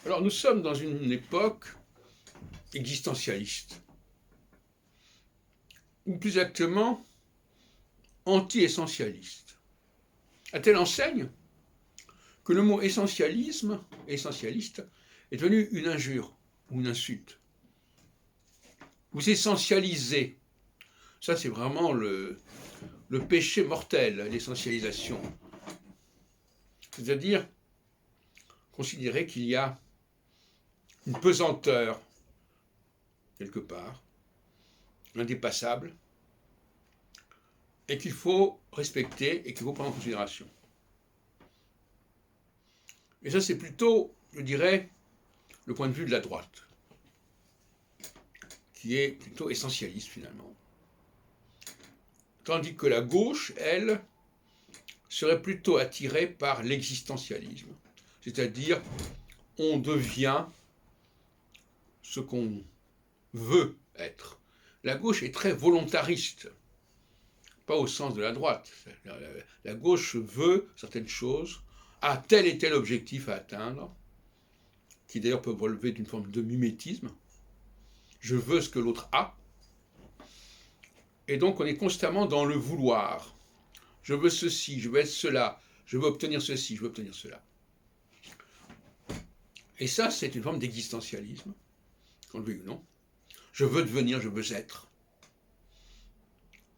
Alors nous sommes dans une époque existentialiste, ou plus exactement anti-essentialiste. À telle enseigne que le mot essentialisme, essentialiste, est devenu une injure ou une insulte. Vous essentialisez. Ça, c'est vraiment le péché mortel, l'essentialisation. C'est-à-dire considérer qu'il y a une pesanteur, quelque part, indépassable, et qu'il faut respecter et qu'il faut prendre en considération. Et ça, c'est plutôt, je dirais, le point de vue de la droite, qui est plutôt essentialiste finalement. Tandis que la gauche, elle, serait plutôt attirée par l'existentialisme, c'est-à-dire on devient ce qu'on veut être. La gauche est très volontariste, pas au sens de la droite. La gauche veut certaines choses, a tel et tel objectif à atteindre, qui d'ailleurs peut relever d'une forme de mimétisme. Je veux ce que l'autre a. Et donc on est constamment dans le vouloir. Je veux ceci, je veux être cela, je veux obtenir ceci, je veux obtenir cela. Et ça, c'est une forme d'existentialisme, qu'on le veuille ou non. Je veux devenir, je veux être.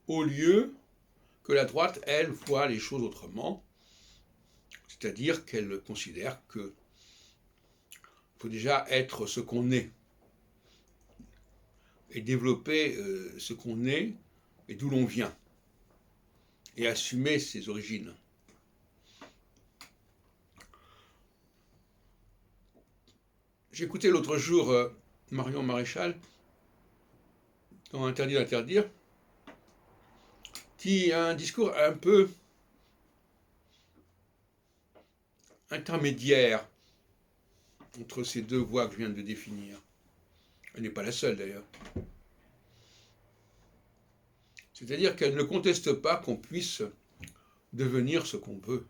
Au lieu que la droite, elle, voit les choses autrement, c'est-à-dire qu'elle considère qu'il faut déjà être ce qu'on est, et développer ce qu'on est et d'où l'on vient, et assumer ses origines. J'écoutais l'autre jour Marion Maréchal, dans Interdit d'interdire, qui a un discours un peu intermédiaire entre ces deux voies que je viens de définir. Elle n'est pas la seule d'ailleurs. C'est-à-dire qu'elle ne conteste pas qu'on puisse devenir ce qu'on veut,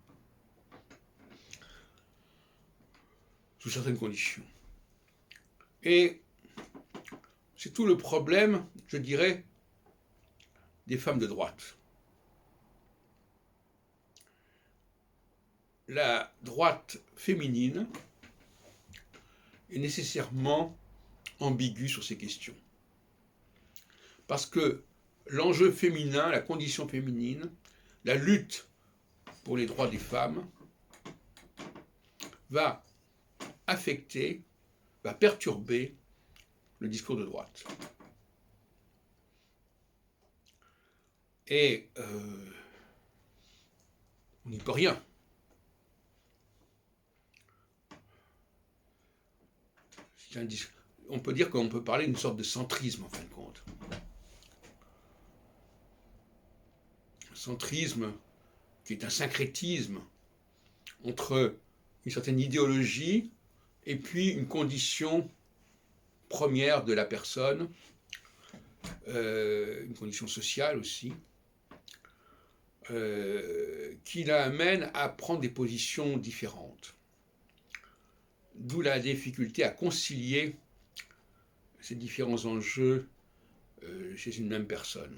sous certaines conditions. Et c'est tout le problème, je dirais, des femmes de droite. La droite féminine est nécessairement ambiguë sur ces questions. Parce que l'enjeu féminin, la condition féminine, la lutte pour les droits des femmes va affecter, va perturber le discours de droite. Et on n'y peut rien. On peut dire qu'on peut parler d'une sorte de centrisme en fin de compte. Un centrisme qui est un syncrétisme entre une certaine idéologie et puis une condition première de la personne, une condition sociale aussi, qui l'amène à prendre des positions différentes. D'où la difficulté à concilier ces différents enjeux chez une même personne.